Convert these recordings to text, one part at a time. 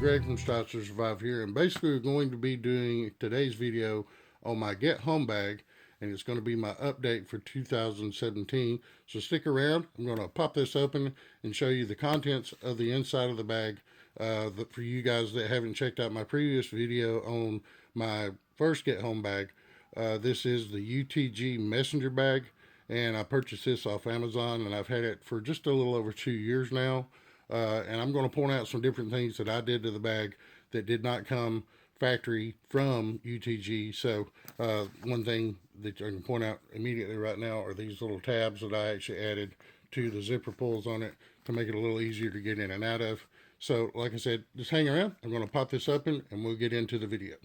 Greg from Strives to Survive here, and basically we're going to be doing today's video on my Get Home bag, and it's going to be my update for 2017. So stick around. I'm going to pop this open and show you the contents of the inside of the bag. For you guys that haven't checked out my previous video on my first Get Home bag, this is the Utg Messenger Bag, and I purchased this off Amazon, and I've had it for just a little over 2 years now. And I'm going to point out some different things that I did to the bag that did not come factory from UTG. So one thing that I can point out immediately right now are these little tabs that I actually added to the zipper pulls on it to make it a little easier to get in and out of. So like I said, just hang around. I'm going to pop this open and we'll get into the video.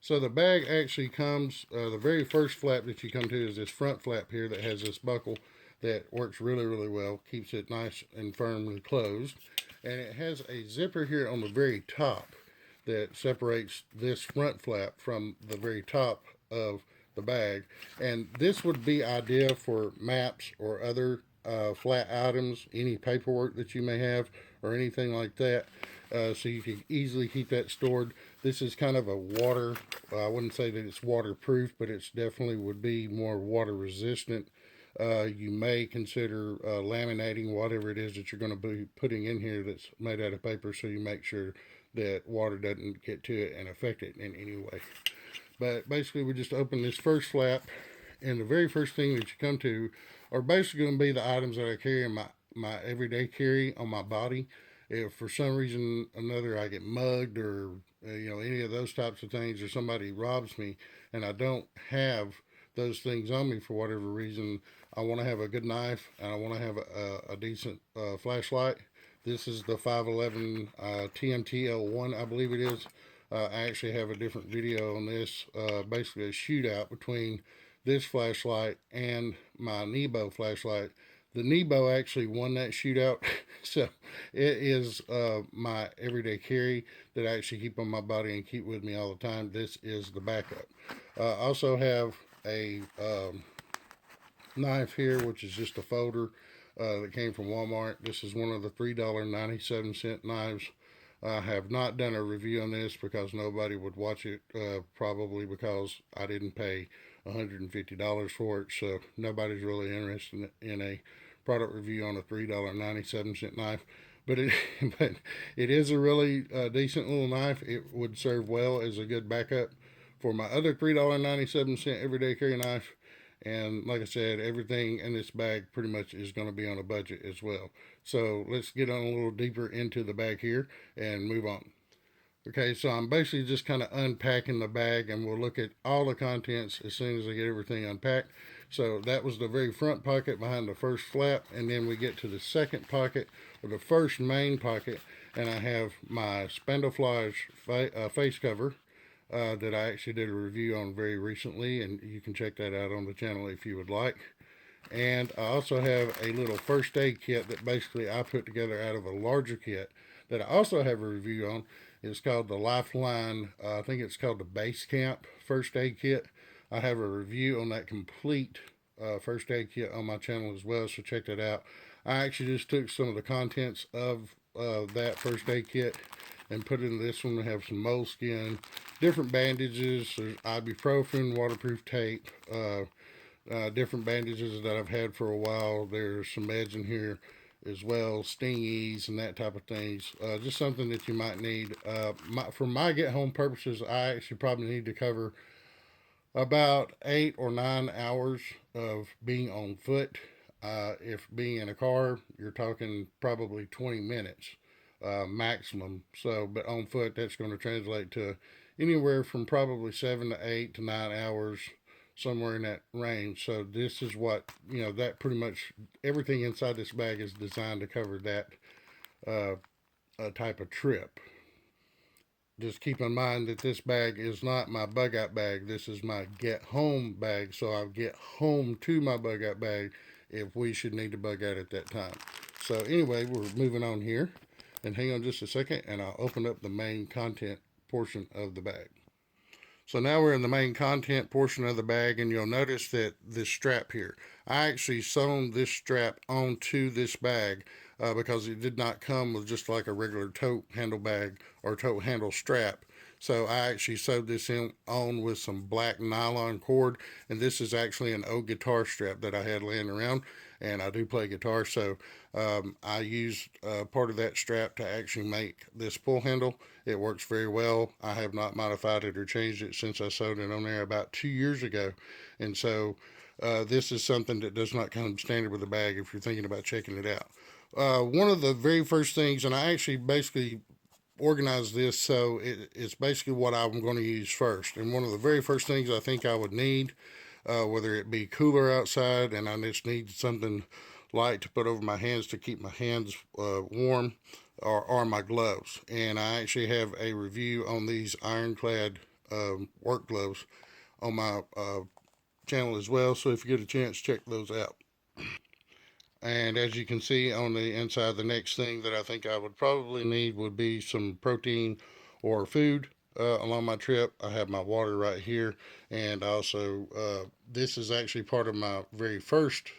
So the bag actually comes, the very first flap that you come to is this front flap here that has this buckle that works really, really well, keeps it nice and firmly closed. And it has a zipper here on the very top that separates this front flap from the very top of the bag. And this would be ideal for maps or other flat items, any paperwork that you may have or anything like that. So you can easily keep that stored. This is kind of a water, I wouldn't say that it's waterproof, but it's definitely would be more water resistant. You may consider laminating whatever it is that you're going to be putting in here that's made out of paper, so you make sure that water doesn't get to it and affect it in any way. But basically we just open this first flap, and the very first thing that you come to are basically going to be the items that I carry in my everyday carry on my body. If for some reason or another I get mugged or any of those types of things, or somebody robs me and I don't have those things on me for whatever reason, I want to have a good knife and I want to have a decent flashlight. This is the 511 TMT-L1, I believe it is. I actually have a different video on this, basically a shootout between this flashlight and my Nebo flashlight. The Nebo actually won that shootout, so it is my everyday carry that I actually keep on my body and keep with me all the time. This is the backup. I also have a knife here, which is just a folder that came from Walmart. This is one of the $3.97 knives. I have not done a review on this because nobody would watch it, probably because I didn't pay $150 for it, so nobody's really interested in a product review on a $3.97 knife. But it is a really decent little knife. It would serve well as a good backup for my other $3.97 everyday carry knife. And like I said, everything in this bag pretty much is going to be on a budget as well. So let's get on a little deeper into the bag here and move on. Okay, so I'm basically just kind of unpacking the bag, and we'll look at all the contents as soon as I get everything unpacked. So that was the very front pocket behind the first flap, and then we get to the second pocket, or the first main pocket, and I have my Spandoflage face cover that I actually did a review on very recently, and you can check that out on the channel if you would like. And I also have a little first aid kit that basically I put together out of a larger kit that I also have a review on. It's called the Lifeline, I think it's called the Base Camp First Aid Kit. I have a review on that complete first aid kit on my channel as well, so check that out. I actually just took some of the contents of that first aid kit and put it in this one. We have some moleskin, different bandages, there's ibuprofen, waterproof tape, different bandages that I've had for a while. There's some meds in here as well, stingies and that type of things. Just something that you might need. For my get home purposes, I actually probably need to cover about 8 or 9 hours of being on foot. If being in a car, you're talking probably 20 minutes maximum. So, but on foot, that's going to translate to anywhere from probably 7 to 8 to 9 hours, somewhere in that range. So this is what, that pretty much everything inside this bag is designed to cover that type of trip. Just keep in mind that this bag is not my bug out bag. This is my get home bag, so I'll get home to my bug out bag if we should need to bug out at that time. So anyway, we're moving on here, and hang on just a second and I'll open up the main content portion of the bag. So now we're in the main content portion of the bag, and you'll notice that this strap here, I actually sewn this strap onto this bag. because it did not come with just like a regular tote handle bag or tote handle strap. So I actually sewed this on with some black nylon cord, and this is actually an old guitar strap that I had laying around, and I do play guitar, so I used part of that strap to actually make this pull handle. It works very well. I have not modified it or changed it since I sewed it on there about 2 years ago, and so this is something that does not come standard with the bag if you're thinking about checking it out. One of the very first things, and I actually basically organize this so it's basically what I'm going to use first. And one of the very first things I think I would need, whether it be cooler outside and I just need something light to put over my hands to keep my hands warm, are my gloves. And I actually have a review on these ironclad work gloves on my channel as well. So if you get a chance, check those out. And as you can see on the inside, the next thing that I think I would probably need would be some protein or food along my trip. I have my water right here, and also this is actually part of my very first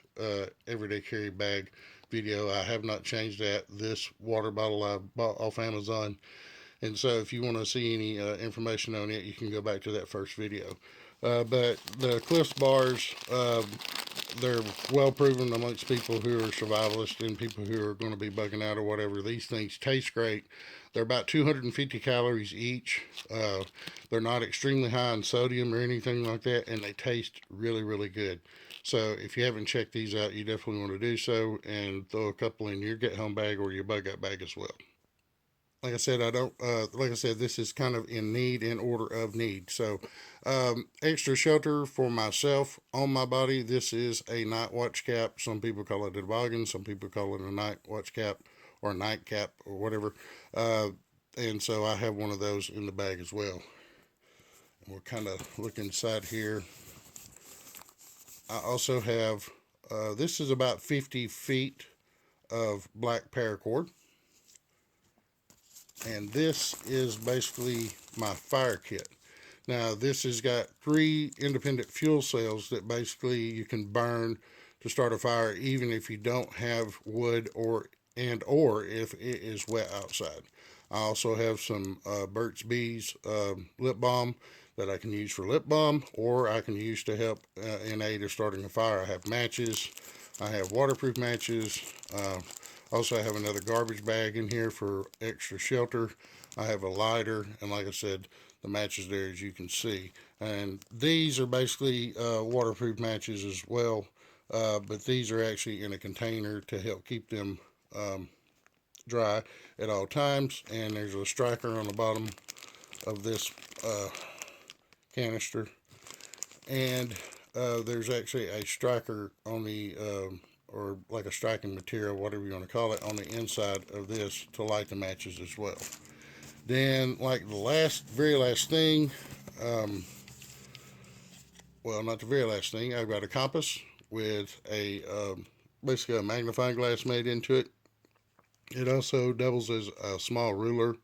everyday carry bag video. I have not changed that. This water bottle I bought off Amazon, and so if you want to see any information on it, you can go back to that first video. But the Cliffs bars, they're well proven amongst people who are survivalists and people who are going to be bugging out or whatever. These things taste great. They're about 250 calories each. They're not extremely high in sodium or anything like that, and they taste really, really good. So if you haven't checked these out, you definitely want to do so and throw a couple in your get home bag or your bug out bag as well. Like I said, I don't. Like I said, this is kind of in order of need. So, extra shelter for myself on my body. This is a night watch cap. Some people call it a toboggan. Some people call it a night watch cap or a night cap or whatever. Uh, and so I have one of those in the bag as well. And we'll kind of look inside here. I also have. This is about 50 feet of black paracord. And this is basically my fire kit. Now this has got 3 independent fuel cells that basically you can burn to start a fire even if you don't have wood or if it is wet outside. I also have some Burt's Bees lip balm that I can use for lip balm, or I can use to help in aid of starting a fire. I have matches. I have waterproof matches. Also, I have another garbage bag in here for extra shelter. I have a lighter, and like I said, the matches there, as you can see. And these are basically waterproof matches as well, but these are actually in a container to help keep them dry at all times. And there's a striker on the bottom of this canister, and there's actually a striker on the or like a striking material, whatever you want to call it, on the inside of this to light the matches as well. Then, like the very last thing, well, not the very last thing, I've got a compass with a basically a magnifying glass made into it. It also doubles as a small ruler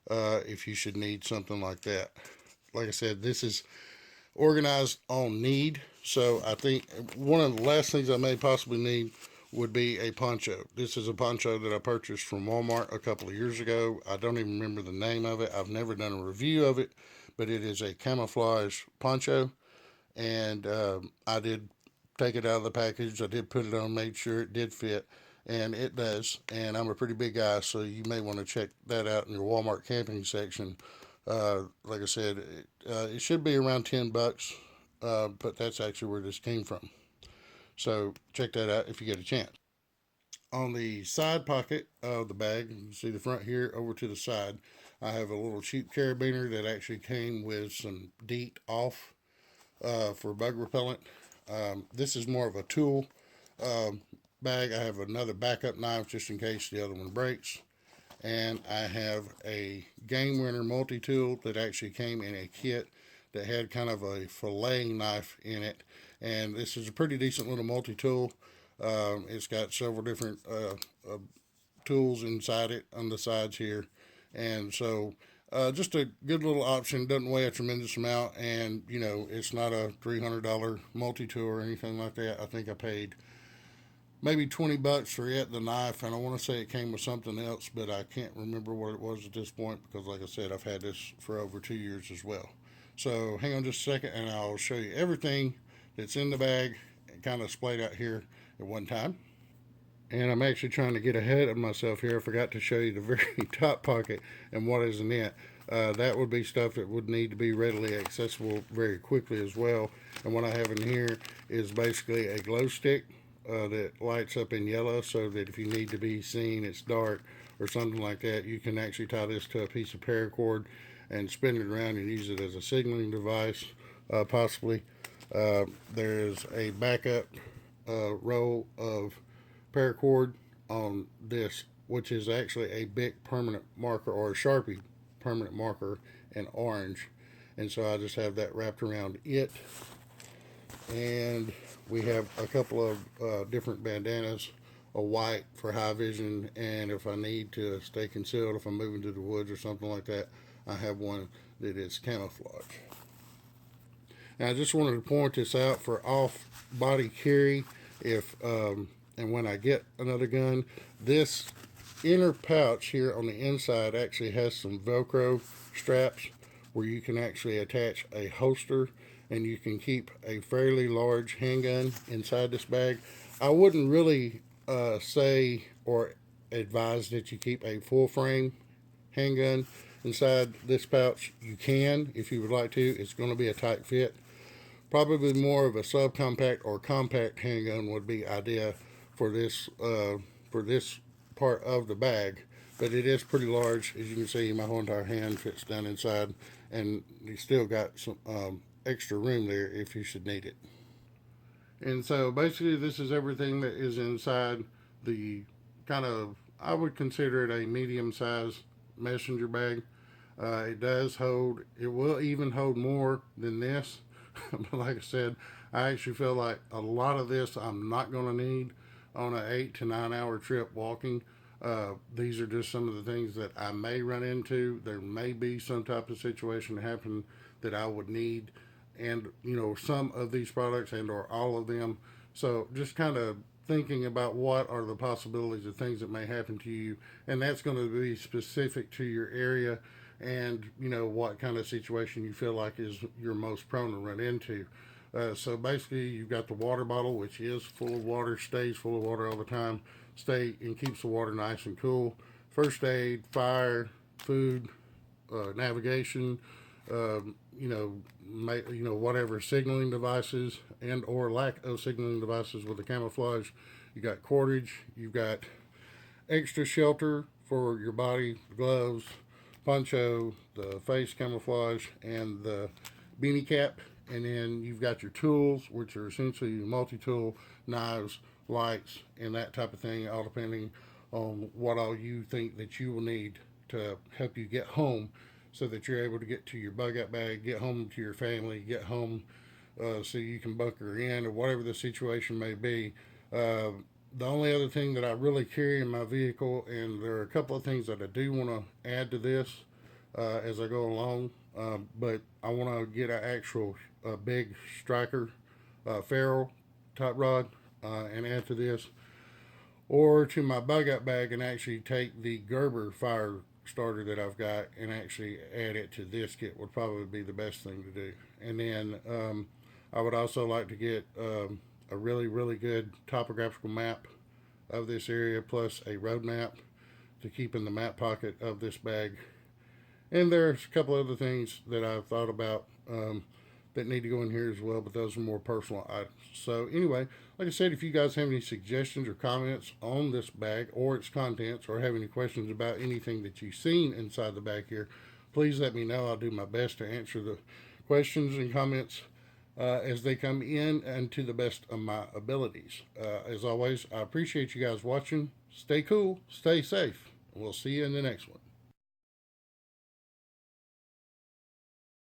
if you should need something like that. Like I said, this is organized on need. So I think one of the last things I may possibly need would be a poncho. This is a poncho that I purchased from Walmart a couple of years ago. I don't even remember the name of it. I've never done a review of it, but it is a camouflage poncho. And I did take it out of the package. I did put it on, made sure it did fit, and it does. And I'm a pretty big guy, so you may want to check that out in your Walmart camping section. Like I said, it should be around $10, but that's actually where this came from. So check that out if you get a chance. On the side pocket of the bag, you can see the front here over to the side, I have a little cheap carabiner that actually came with some DEET off for bug repellent. This is more of a tool bag. I have another backup knife just in case the other one breaks. And I have a game winner multi-tool that actually came in a kit that had kind of a filleting knife in it. And this is a pretty decent little multi-tool. It's got several different tools inside it on the sides here. And so just a good little option. Doesn't weigh a tremendous amount, and you know, it's not a $300 multi-tool or anything like that. I think I paid maybe 20 bucks for it, the knife, and I want to say it came with something else, but I can't remember what it was at this point because, like I said, I've had this for over 2 years as well. So hang on just a second, and I'll show you everything that's in the bag and kind of splayed out here at one time. And I'm actually trying to get ahead of myself here. I forgot to show you the very top pocket and what is in it. That would be stuff that would need to be readily accessible very quickly as well. And what I have in here is basically a glow stick that lights up in yellow, so that if you need to be seen, it's dark or something like that, you can actually tie this to a piece of paracord and spin it around and use it as a signaling device, possibly. There's a backup roll of paracord on this, which is actually a big permanent marker, or a Sharpie permanent marker in orange, and so I just have that wrapped around it. And we have a couple of different bandanas, a white for high vision, and if I need to stay concealed, if I'm moving to the woods or something like that, I have one that is camouflage. Now I just wanted to point this out for off body carry. If and when I get another gun, this inner pouch here on the inside actually has some Velcro straps where you can actually attach a holster, and you can keep a fairly large handgun inside this bag. I wouldn't really say or advise that you keep a full frame handgun inside this pouch. You can if you would like to. It's going to be a tight fit. Probably more of a subcompact or compact handgun would be ideal for this part of the bag, but it is pretty large. As you can see, my whole entire hand fits down inside, and you still got some extra room there if you should need it. And so basically this is everything that is inside the kind of, I would consider it a medium size messenger bag. It does hold, it will even hold more than this. But like I said, I actually feel like a lot of this I'm not going to need on an 8 to 9 hour trip walking. These are just some of the things that I may run into. There may be some type of situation happen that I would need, and some of these products and or all of them. So just kind of thinking about what are the possibilities of things that may happen to you, and that's going to be specific to your area and what kind of situation you feel like is you're most prone to run into. So basically you've got the water bottle, which is full of water, stays full of water all the time, and keeps the water nice and cool. First aid, fire, food, navigation, whatever signaling devices and or lack of signaling devices with the camouflage. You got cordage, you've got extra shelter for your body, gloves, poncho, the face camouflage, and the beanie cap. And then you've got your tools, which are essentially multi-tool, knives, lights, and that type of thing, all depending on what all you think that you will need to help you get home, so that you're able to get to your bug out bag, get home to your family, get home so you can bunker in, or whatever the situation may be. The only other thing that I really carry in my vehicle, and there are a couple of things that I do want to add to this as I go along, but I want to get an actual big striker ferrule top rod and add to this, or to my bug out bag and actually take the Gerber fire starter that I've got and actually add it to this kit would probably be the best thing to do. And then I would also like to get a really good topographical map of this area, plus a road map to keep in the map pocket of this bag. And there's a couple other things that I've thought about that need to go in here as well, but those are more personal items. So anyway, like I said, if you guys have any suggestions or comments on this bag or its contents, or have any questions about anything that you've seen inside the bag here, please let me know. I'll do my best to answer the questions and comments as they come in, and to the best of my abilities. As always, I appreciate you guys watching. Stay cool, stay safe, and we'll see you in the next one.